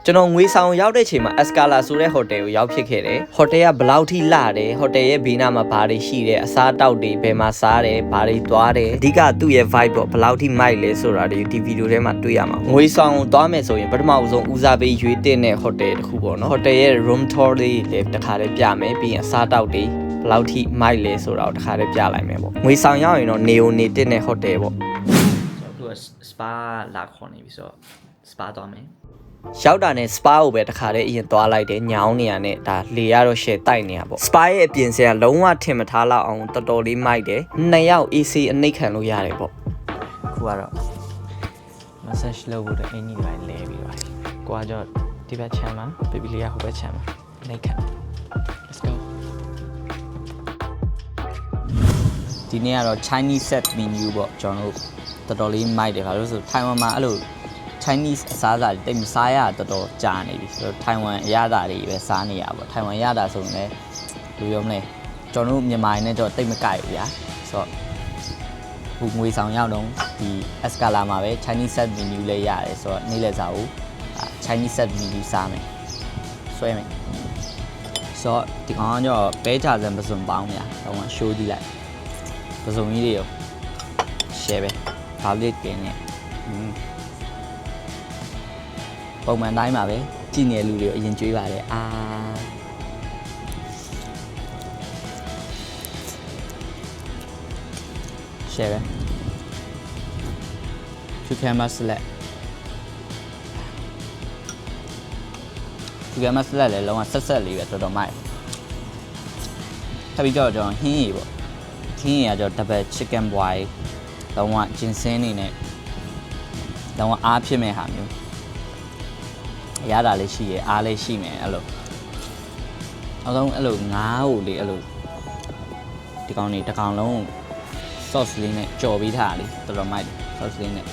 ကျွန်တော်ငွေဆောင်ရောက်တဲ့ချိန်မှာ Escala ဆိုတဲ့ဟိုတယ်ကိုရောက်ဖြစ်ခဲ့တယ်ဟိုတယ်ကဘလောက်ထိလှတယ်ဟိုတယ်ရဲ့ဘေးနားမှာဘာတွေရှိတယ်အစားတောက်တွေဘယ်မှာစားတယ်ဘာတွေသွားတယ်အဓိကသူ့ရဲ့ vibe ပေါ့ဘလောက်ထိမိုက်လဲဆိုတာတွေဒီဗီဒီယိုထဲမှာတွေ့ရမှာငွေဆောင်ကိုသွားမယ်ဆိုရင်ပထမဆုံးဦးစားပေးရွေးတင်တဲ့ဟိုတယ်တစ်ခုပေါ့နော်ဟိုတယ်ရဲ့ room tour လေးလည်းတစ်ခါတည်းပြမယ်ပြီးရင်အစားတောက်တွေဘလောက်ထိမိုက်လဲဆိုတာကိုတစ်ခါတည်းပြလိုက်မယ်ပေါ့ငွေဆောင်ရောက်ရင်တော့နေကိုနေတင်တဲ့ဟိုတယ်ပေါ့သူက spa လာခေါ်နေပြီဆိုတော့ spa သွားမယ်ရောက်တာနဲ့ spa ကိုပဲတခါတည်းအရင်သွားလိုက်တယ်ညောင်းနေရနဲ့ဒါလေရတော့ share တိုက်နေရပေါ့ spa ရဲ့အပြင်ဆရာလုံးဝထင်မထားလောက်အောင်တော်တော်လေးမိုက်တယ်နှစ်ယောက် AC အနှိပ်ခံလို့ရတယ်ပေါ့ခုကတော့ massage လုပ်ဖို့တဲ့အင်ကြီးပိုင်းလဲပြီးပါကိုကကြောဒီဘက်ချမ်းမှာ baby လေးကဟိုဘက်ချမ်းမှာနှိပ်ခံ let's go ဒီနေ့ကတော့ Chinese set menu ပေါ့ကျွန်တော်တို့တော်တော်လေးမိုက်တယ်ခါလို့ဆိုထိုင်ဝမ်မှာအဲ့လိုChinese အစားအစာတွေတိတ်မစားရတော်တော်ကြာနေပြီဆိုတော့ထိုင်ဝမ်အရသာတွေပဲစားနေရပါထိုင်ဝမ်ရတာဆိုရင်လည်းဘယ်လိုပြောမလဲကျွန်တော်တို့မြန်မာနဲ့တော့တိတ်မကြိုက်ဘူးဗျာဆိုတော့ဟိုငွေဆောင်ရောက်တော့ဒီ Escala မှာပဲ Chinese set menu လေးရတယ်ဆိုတော့နေ့လည်စာကို Chinese set menu စားမယ်ဆွဲမယ်ဆိုတော့ဒီကောင်ကကြောပဲကြစံပစုံပေါင်းဗျာတော့က show ကြည့်လိုက်ပစုံကြီးတွေရော share ပဲဘာလို့တင်နေပုံမှန်တိုင်းပါပဲကြည့်နေတဲ့လူတွေအရင်ကြွေးပါတယ်ရှယ်ပဲသူကမစလက်လည်းလုံးဝဆက်လေးပဲတော်တော်မိုက်ထပ်ပြီးတော့ကျွန်တော်ဟင်းရီပေါ့ဟင်းရီကကျွန်တော် double chicken boil လုံးဝဂျင်စင်းနေနဲ့လုံးဝအားဖြစ်မဲ့ဟာမျိုးရတာလေးရှိရအားလေးရှိမယ်အဲ့လိုအလုံးအဲ့လိုငါးကိုလေအဲ့လိုဒီကောင်နေတစ်ကောင်လုံး sauce လေးနဲ့ကြော်ပြီးထားတာလေတော်တော်မိုက်တယ် sauce လေးနဲ့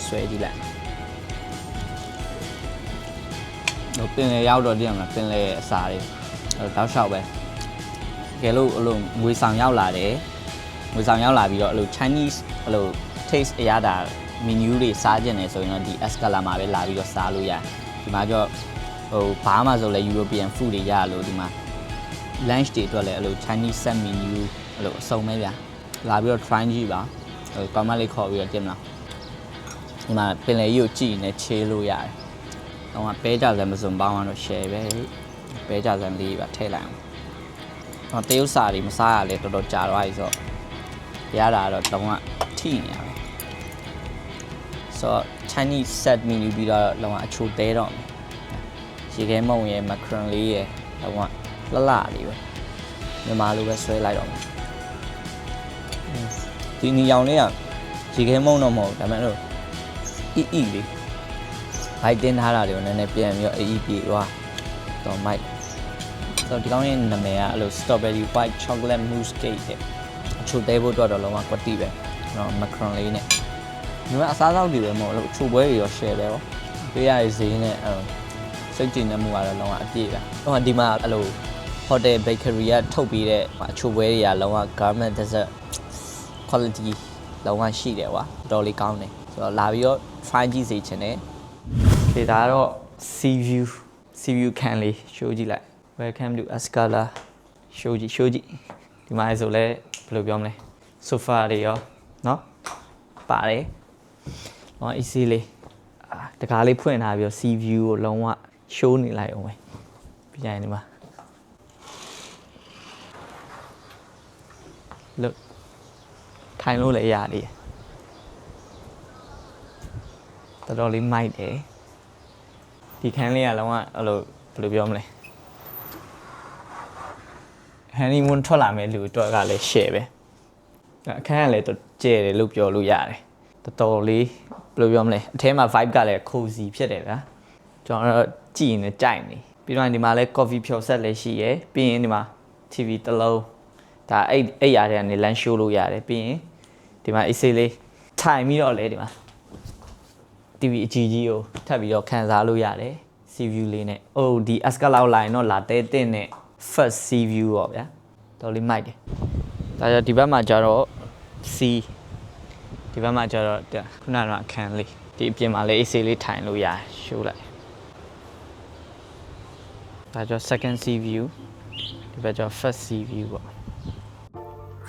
ဆွဲကြည့်လိုက်ဟိုပင်လေရောက်တော့တည်ရမလားပင်လေအစာလေးအဲ့တောက်လျှောက်ပဲကဲလို့အဲ့လိုငွေဆောင်ရောက်လာတယ်ငွေဆောင်ရောက်လာပြီးတော့အဲ့လို Chinese အဲ့လို taste အရသာmenu တွေစားကြတယ်ဆိုရင်တော့ဒီ Escala မှာပဲလာပြီးတော့စားလို့ရတယ်ဒီမှာကျတော့ဟိုဘာမှဆိုလဲ European food တွေရလို့ဒီမှာ lunch တွေအတွက်လည်းအဲ့လို Chinese set menu အဲ့လိုအစုံပဲဗျာလာပြီးတော့ try ကြည့်ပါဟိုကောင်မလေးခေါ်ပြီးတော့တင်မလားဒီမှာပင်လယ်ကြီးကိုကြည့်နေချေးလို့ရတယ်တော့ပဲကြစံမစုံပေါင်းတော့ share ပဲကြစံလေးပါထည့်လိုက်အောင်တရုတ်စာတွေမစားရလဲတော်တော်ကြာသွားပြီဆိုတော့ရတာတော့တောင်းကထိနေရတယ်ဆိုတော့ Chinese set menu ပြီးတော့လောကအချိုသေးတော့ရေခဲမုံရယ် macaron လေးရယ်လောကလှလှလေးပဲမြန်မာလိုပဲဆွဲလိုက်တော့ဒီနီရောင်လေးကရေခဲမုံတော့မဟုတ်ဒါပေမဲ့လို့အီလေးဘိုက်တင်းထားတာတွေကိုနည်းနည်းပြန်ပြီးတော့အေးပြေသွားတော့မိုက်ဆိုတော့ဒီကောင်းရဲ့နာမည်ကအဲ့လို strawberry white chocolate mousse cake တဲ့အချိုသေးဖို့တော့လောကကွက်တီပဲနော် macaron လေးနဲ့ဒီမှာအစားအသောက်တွေပဲမဟုတ်လို့ချိုပွဲတွေရော share ပဲပေါ့ပေးရရေးဈေးနဲ့စိတ်ကြည်နေမှုကတော့လုံးဝအပြည့်ပဲဟိုဒီမှာအဲ့လို hotel bakery ကထုတ်ပေးတဲ့ချိုပွဲတွေကလုံးဝ garment dessert quality လုံးဝရှိတယ်ကွာတော်လေးကောင်းတယ်ဆိုတော့လာပြီးတော့ try ကြည့်စေချင်တယ်ခေဒါတော့ sea view ခံလေး show ကြည့်လိုက် welcome to Escala show ကြည့်ဒီမှာဆိုလဲဘယ်လိုပြောမလဲ sofa တွေရောနော်ပါတယ်။ဟော easy လေးတကားလေးဖွင့်ထားပြီးတော့ sea view ကိုလုံးဝ show နေလိုက်အောင်ပဲ။ပြရင်ဒီမှာ look ထိုင်လို့လည်းရတယ်။တော်တော်လေးမိုက်တယ်။ဒီခန်းလေးကလုံးဝအဲ့လိုဘယ်လိုပြောမလဲ။ honeymoon ထွက်လာမယ့်လူအတွက်ကလည်း share ပဲ။အခန်းကလည်းကျဲတယ်လို့ပြောလို့ရတယ်တော်တော်လေးဘယ်လိုပြောမလဲအထဲမှာ vibe ကလည်း cozy ဖြစ်တယ်ဗျာကျွန်တော်တော့ကြည့်နေကြိုက်နေပြီးတော့ဒီမှာလည်း coffee ဖြော်ဆက်လည်းရှိရယ်ပြီးရင်ဒီမှာ TV တစ်လုံးဒါအဲ့ရတဲ့ကနေ lunch show လို့ရတယ်ပြီးရင်ဒီမှာ AC လေးထိုင်ပြီးတော့လည်းဒီမှာ TV အကြီးကြီးကိုထပ်ပြီးတော့ခံစားလို့ရတယ် sea view လေးနဲ့အိုးဒီ Escala လောက်လာရင်တော့လာတဲတဲ့နဲ့ first sea view ပေါ့ဗျာတော်လေးမိုက်တယ်ဒါကြောင့်ဒီဘက်မှာကျတော့ sea ဒီဘက်မှာကျတော့ခုနကအခန်းလေးဒီအပြင်မှာလေးအေးဆေးလေးထိုင်လို့ရရှိုးလိုက် ဒါကြောင့် second sea view ဒီဘက်ကျော် first sea view ပေါ့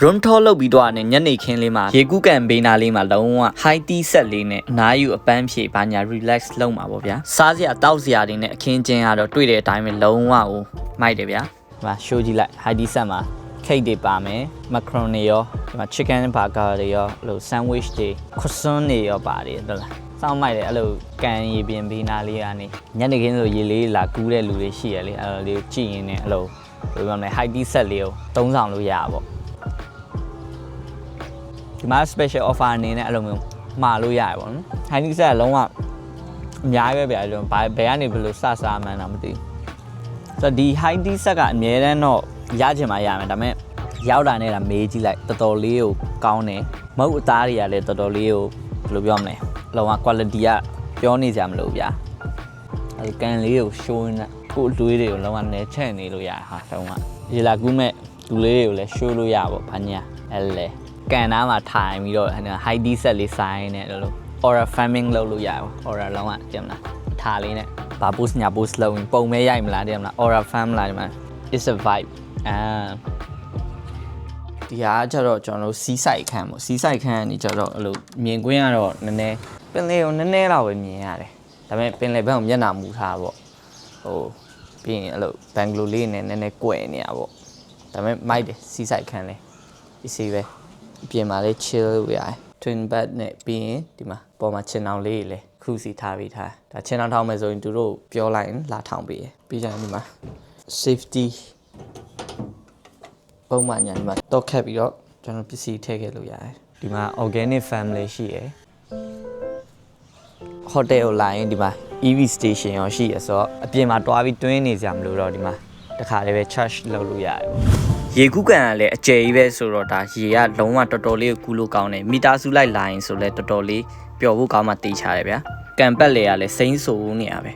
room tour လုပ်ပြီးတော့ညနေခင်းလေးမှာရေကူးကန်ဘေးနာလေးမှာလုံးဝ high tea set လေးနဲ့အနားယူအပန်းဖြေဘာညာ relax လုပ်မှာပေါ့ဗျာစားစရာတောက်စရာတွေနဲ့အခင်းကျင်းကတော့တွေ့တဲ့အတိုင်းပဲလုံးဝကိုမိုက်တယ်ဗျာဒီမှာ show ကြည့်လိုက် high tea set မှာ cake တွေပါမယ် macaroni ရောဒီမှာ chicken burger တွေရောအဲ့လို sandwich တွေ croissant တွေရောပါတယ်ဟုတ်လားစောင်းမိုက်တယ်အဲ့လိုကန်ရေပြင်ဘေးနာလေးကနေညနေခင်းဆိုရေလေးလာကူးတဲ့လူတွေရှိရလေအဲ့လိုလေးကြည့်ရင်လည်းအဲ့လိုဘယ်လိုပြောမလဲ high tea set လေးကိုသုံးဆောင်လို့ရပါပေါ့ဒီမှာ special offer အနေနဲ့အဲ့လိုမျိုးမှာလို့ရတယ်ပေါ့နော် high tea set ကလုံးဝအများပဲဗျာကျွန်တော်ဘယ်ကနေဘယ်လိုစစားမှန်းတော့မသိဘူးဆိုတော့ဒီ high tea set ကအများတန်းတော့ရချင်မှရမယ်ဒါပေမဲ့ရောက်တာနဲ့ဒါမေးကြည့်လိုက်တော်တော်လေးကိုကောင်းတယ်မဟုတ်အသားတွေကလည်းတော်တော်လေးကိုဘယ်လိုပြောမလဲလောက quality ကပြောနေကြမလို့ဗျာအဲကန်လေးကိုရှိုးနေကိုအတွေးတွေကိုလောကနဲချက်နေလို့ရဟာတော့ကရေလာကူးမဲ့လူလေးတွေကိုလည်းရှိုးလို့ရပါဘာညာအဲလေကန်သားမှာထိုင်ပြီးတော့ high tea set လေးဆိုင်နေတယ်လို့ aura farming လုပ်လို့ရပါ aura လောကကြည့်မလားထားလေးနဲ့ဘာ post ညာ post လုပ်ရင်ပုံမဲရိုက်မလားတဲ့မလား aura farm လားဒီမှာ it's a vibe ဒီဟာကျတော့ကျွန်တော်တို့စီးဆိုင်ခန်းပေါ့စီးဆိုင်ခန်းကနေကျတော့အဲ့လိုမြင်ကွင်းကတော့နည်းနည်းပင်လယ်ကိုနည်းနည်းတော့ပဲမြင်ရတယ်ဒါပေမဲ့ပင်လယ်ဘက်ကိုမျက်နှာမူထားပေါ့ဟိုပြီးရင်အဲ့လိုဘန်ဂလိုလေးနဲ့နည်းနည်းကွယ်နေရပေါ့ဒါပေမဲ့မိုက်တယ်စီးဆိုင်ခန်းလေးဒီစီပဲပြင်မှာလေး chill လို့ရတယ် twin bed နဲ့ပြီးရင်ဒီမှာပေါ်မှာခြင်အောင်လေးလေခူးစီထားပြီးထားဒါခြင်အောင်ထောင်းမယ်ဆိုရင်သူတို့ပြောလိုက်ရင်လာထောင်ပေးရပြီးကြရင်ဒီမှာ safety ပုံမှန်ညာဒီမှာတော့ခက်ပြီးတော့ကျွန်တော်ပစ္စည်းထည့်ခဲ့လို့ရတယ်ဒီမှာ organic family ရှိရယ် hotel ကိုလာရင်ဒီမှာ EV station ရောရှိရယ်ဆိုတော့အပြင်မှာတွားပြီးတွင်းနေကြမလို့တော့ဒီမှာတခါလေးပဲ charge လုပ်လို့ရတယ်ပေါ့ရေကူးကန်ကလည်းအကျယ်ကြီးပဲဆိုတော့ဒါရေကလုံးဝတော်တော်လေးကိုကူးလို့ကောင်းတယ်မီတာစုလိုက်လာရင်ဆိုလဲတော်တော်လေးပျော်ဖို့ကောင်းမှတေးချတယ်ဗျာကန်ပတ်လေကလည်းစိမ့်ဆူနေရပဲ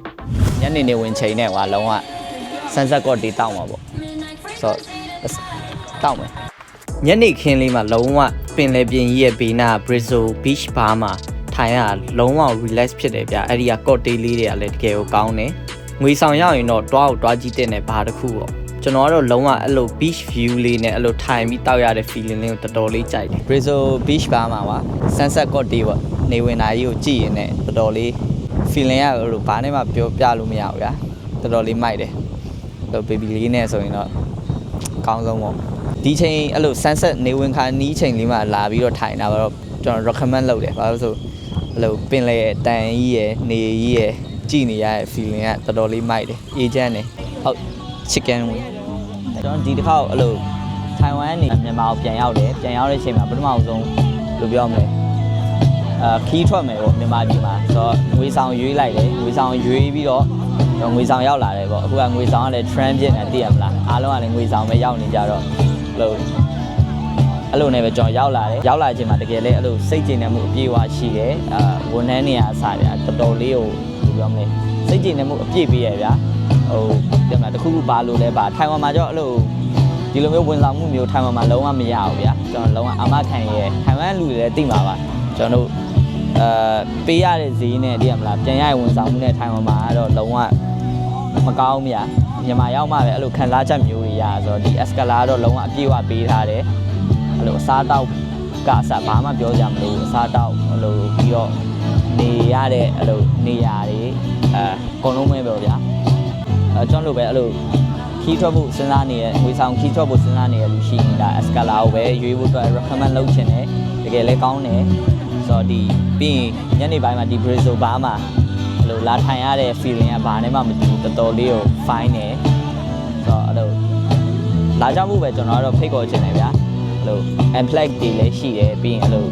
ညနေနေဝင်ချိန်နဲ့ဟွာလုံးဝ sunset court တေးတောက်မှာပေါ့ဆိုတော့တောက်မယ်ညနေခင်းလေးမှာလုံးဝပင်လယ်ပြင်ကြီးရဲ့ဘေးနာ Brizzo Beach Bar မှာထိုင်ရလုံးဝ relax ဖြစ်တယ်ဗျအဲ့ဒီက cocktail လေးတွေကလည်းတကယ်ကိုကောင်းတယ်ငွေဆောင်ရောက်ရင်တော့တွားကိုတွားကြည့်တဲ့ဘာတစ်ခုပေါ့ကျွန်တော်ကတော့လုံးဝအဲ့လို beach view လေးနဲ့အဲ့လိုထိုင်ပြီးတောက်ရတဲ့ feeling လေးကိုတော်တော်လေးကြိုက်တယ် Brizzo Beach Bar မှာပါ sunset cocktail ပေါ့နေဝင်တာကြီးကိုကြည့်ရင်လည်းတော်တော်လေး feeling ရအဲ့လိုဘာနဲ့မှပြောပြလို့မရဘူးဗျာတော်တော်လေးမိုက်တယ်အဲ့လို baby လေးနဲ့ဆိုရင်တော့အကောင်းဆုံးပေါ့ဒီချိန်အဲ့လို sunset နေဝင်ခါနီးချိန်လေးမှာလာပြီးတော့ထိုင်တာတော့ကျွန်တော် recommend လုပ်တယ်ဘာလို့ဆိုအဲ့လိုပင်လေတန်ကြီးရယ်နေကြီးရယ်ကြည့်နေရတဲ့ feeling ကတော်တော်လေးမိုက်တယ်အေးချမ်းတယ်ဟုတ် chicken wing ကျွန်တော်ဒီတစ်ခါအဲ့လိုထိုင်ဝမ်နေမြန်မာကိုပြန်ရောက်တယ်ပြန်ရောက်တဲ့အချိန်မှာပထမဆုံးဘယ်လိုပြောမလဲခီးထွက်မယ်ပေါ့မြန်မာပြည်မှာဆိုတော့ငွေဆောင်ရွေးလိုက်တယ်ငွေဆောင်ရွေးပြီးတော့ငွေဆောင်ရောက်လာတယ်ပေါ့အခုကငွေဆောင်ကလည်း trend ဖြစ်နေသိရမလားအားလုံးကလည်းငွေဆောင်ပဲရောက်နေကြတော့အဲ့လိုနဲ့ပဲကျွန်တော်ရောက်လာတယ်ရောက်လာချိန်မှာတကယ်လည်းအဲ့လိုစိတ်ကြည်နေမှုအပြည့်အဝရှိတယ်ဝန်ထမ်းနေရာအစားတယ်တော်တော်လေးကိုဘယ်လိုပြောမလဲစိတ်ကြည်နေမှုအပြည့်ပေးရဗျာဟိုတကယ်တခုခုပါလို့လဲပါထိုင်ဝမ်မှာကြောက်အဲ့လိုဒီလိုမျိုးဝန်ဆောင်မှုမျိုးထိုင်ဝမ်မှာလုံးဝမရဘူးဗျာကျွန်တော်လုံးဝအာမခံရဲထိုင်ဝမ်လူတွေလည်းသိမှာပါကျွန်တော်တို့ပေးရတဲ့ဈေးနဲ့သိရမလားပြန်ရရင်ဝန်ဆောင်မှုနဲ့ထိုင်ဝမ်မှာကတော့လုံးဝမကောင်းဘူးဗျာမြန်မာရောက်မှပဲအဲ့လိုခံစားချက်မျိုးတွေရဆိုတော့ဒီ escala တော့လုံးဝအပြည့်အဝပေးထားတယ်အဲ့လိုအစားတောက်ကအစားဘာမှပြောကြမလို့အစားတောက်အဲ့လိုပြီးတော့နေရတဲ့အဲ့လိုနေရာတွေအကုန်လုံးပဲပြောဗျာကျွန်တော်တို့ပဲအဲ့လိုခီးထွက်ဖို့စဉ်းစားနေရငွေဆောင်ခီးထွက်ဖို့စဉ်းစားနေရလူရှိနေတာ escala ကိုပဲရွေးဖို့အတွက် recommend လုပ်ချင်တယ်တကယ်လည်းကောင်းတယ်ဆိုတော့ဒီပြီးရင်ညနေပိုင်းမှာဒီ Brizzo Bar မှာအဲ့လိုလာထိုင်ရတဲ့ feeling ကဘာနဲ့မှမတူဘူးတော်တော်လေးကို fine တယ်ဆိုတော့အဲ့လိုလာကြဖို့ပဲကျွန်တော်ကတော့ဖိတ်ခေါ်ချင်တယ်ဗျာအဲ့လို unplug တွေလည်းရှိတယ်ပြီးရင်အဲ့လို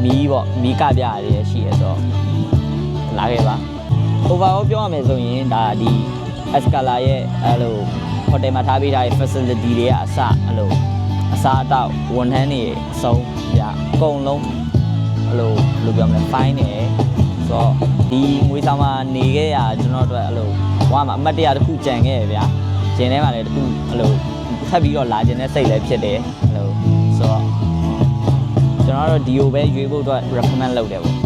မီးပေါ့မီးကပြရတွေရှိရဆိုတော့လာခဲ့ပါ overall ပြောရမယ်ဆိုရင်ဒါဒီ escala ရဲ့အဲ့လို hotel မှာထားပေးထားတဲ့ facility တွေကအစအဲ့လိုအစားအသောက်ဝန်ထမ်းတွေအစုံပြအကုန်လုံးအဲ့လိုဘယ်လိုပြောမလဲ fine တယ်ဆိုတော့ဒီငွေဆောင်မှာနေခဲ့ရကျွန်တော်တို့အဲ့လိုဘဝမှာအမှတ်တရတစ်ခုကြံခဲ့ရဗျာဂျင်းထဲမှာလည်းတစ်ခုအဲ့လိုထပ်ပြီးတော့လာခြင်းနဲ့စိတ်လည်းဖြစ်တယ်အဲ့လိုဆိုတော့ကျွန်တော်တို့ဒီကိုပဲရွေးဖို့အတွက် recommend လုပ်တယ်ပေါ့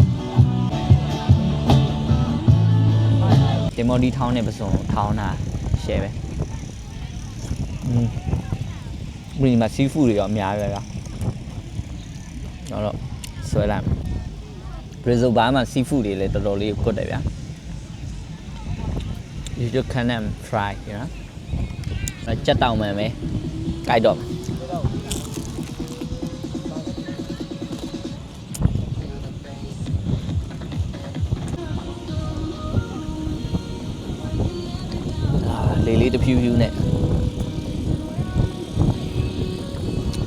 တင်မော်ဒီထောင်းနဲ့ပစုံထောင်းတာ share ပဲဒီမှာ seafood တွေရောအများကြီးပဲတော့ဆွဲလိုက် Brazil ဘာမှ seafood တွေလည်းတော်တော်လေးကိုကွတ်တယ်ဗျာ you just can fry you know ချက်တောင်မှန်ပဲကြိုက်တော့လေးတစ်ဖြူဖြူနဲ့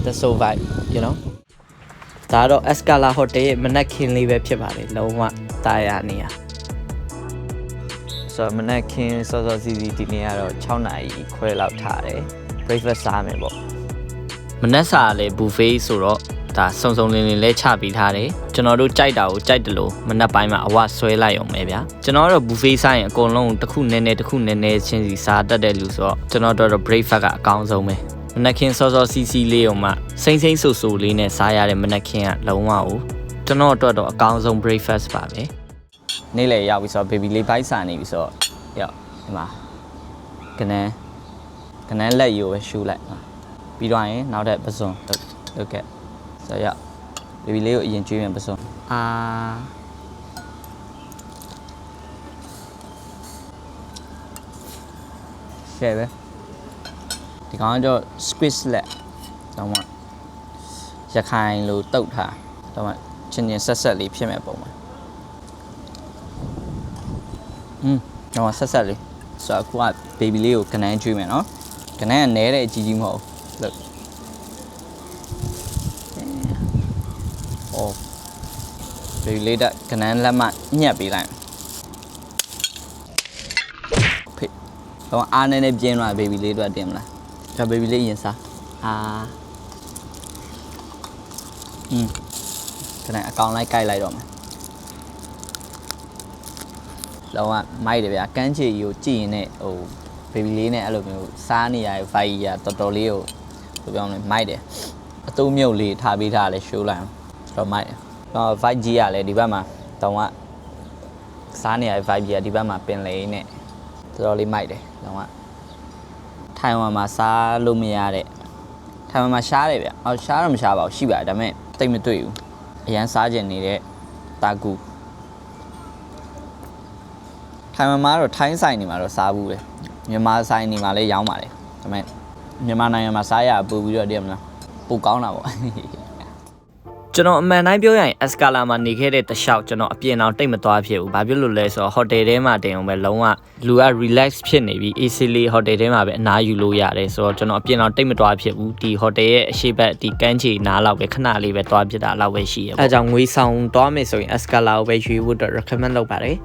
the so vibe you know ဒါတော့ Escala Hotel ရဲ့မနက်ခင်းလေးပဲဖြစ်ပါတယ်လုံးဝတာယာနေရဆိုတော့မနက်ခင်းစောစောစီစီဒီနေ့ကတော့6နာရီခွဲလောက်ထားတယ် breakfast စားမယ်ပေါ့မနက်စာလည်း buffet ဆိုတော့ဒါစုံစုံလင်းလင်းလဲချပေးထားတယ်ကျွန်တော်တို့ကြိုက်တာကိုကြိုက်တယ်လို့မနက်ပိုင်းမှာအဝဆွဲလိုက်အောင်ပဲဗျာကျွန်တော်တို့ buffet စားရင်အကုန်လုံးတစ်ခုနည်းနည်းချင်းစီစားတတ်တဲ့လူဆိုတော့ကျွန်တော်တို့ breakfast ကအကောင်းဆုံးပဲမနက်ခင်းစောစောစီစီလေးအောင်မှစိမ့်ဆူဆူလေးနဲ့စားရတဲ့မနက်ခင်းကလုံးဝကိုကျွန်တော်တို့တော့အကောင်းဆုံး breakfast ပါပဲနေ့လေရောက်ပြီဆိုတော့ baby လေးဘိုက်စားနေပြီဆိုတော့ရောက်ဒီမှာကနန်းလက်ရိုးပဲရှူလိုက်ပြီးတော့ရင်နောက်တဲ့ပစွန်လုတ်ခဲ့ဆိုတော့ baby လေးကိုအရင်ကျွေးမယ်ပစွန်ရှယ်ပဲဒီကောင်ကတော့ squid လက်တော့မှရခိုင်လိုတုတ်ထားတော့မှချင်းဆက်လေးဖြစ်မဲ့ပုံမှာတော့ဆက်လေးဆိုတော့အခုက baby လေးကိုကနန်းကျွေးမယ်နော်ကနန်းကနဲတဲ့အကြီးကြီးမဟုတ်လို့အော် baby လေးကကနန်းလက်မညက်ပေးလိုက်ဖိတော့အားနေပြင်းသွား baby လေးတို့တင်မလားဒါ baby လေးရင်စားကနန်းအကောင်လိုက်ကြိုက်လိုက်တော့မယ်လောကမိုက်တယ်ဗျာကန်းချီကိုကြည့်ရင်လည်းဟို baby လေးနဲ့အဲ့လိုမျိုးစားနေရတဲ့ vibe ကြီးကတော်တော်လေးကိုဘယ်ပြောင်းလဲမိုက်တယ်အသုံးမြုပ်လေးထားပေးထားလဲ show လိုက်အောင်တော်မိုက်တယ်တော့ vibe ကြီးကလည်းဒီဘက်မှာတောင်ကစားနေရတဲ့ vibe ကြီးကဒီဘက်မှာပင်လေးနဲ့တော်တော်လေးမိုက်တယ်တောင်ကထိုင်ဝမ်မှာစားလို့မရတဲ့ထိုင်ဝမ်မှာရှားတယ်ဗျအော်ရှားတော့မရှားပါဘူးရှိပါတယ်ဒါပေမဲ့တိတ်မတွေ့ဘူးအရန်စားကျင်နေတဲ့တာကူထိုင်ဝမ်မှာတော့ထိုင်းဆိုင်နေမှာတော့စားဘူးလေမြန်မာဆိုင်နေမှာလည်းရောင်းပါတယ်ဒါပေမဲ့မြန်မာနိုင်ငံမှာစားရပို့ပြီးတော့တည်းမလားပိုကောင်းတာပေါ့ကျွန်တော်အမှန်တိုင်းပြောရရင် Escala မှာနေခဲ့တဲ့တခြားကျွန်တော်အပြင်အောင်တိတ်မသွားဖြစ်ဘူးဘာဖြစ်လို့လဲဆိုတော့ hotel ထဲမှာတင်အောင်ပဲလုံးဝလူက relax ဖြစ်နေပြီး easily hotel ထဲမှာပဲအနားယူလို့ရတယ်ဆိုတော့ကျွန်တော်အပြင်အောင်တိတ်မသွားဖြစ်ဘူးဒီ hotel ရဲ့အရှိတ်ဒီကမ်းခြေနားလောက်ပဲခဏလေးပဲသွားဖြစ်တာလောက်ပဲရှိရပေါ့အဲကြောင့်ငွေဆောင်သွားမယ်ဆိုရင် Escala ကိုပဲရွေးဖို့တော့ recommend လုပ်ပါတယ်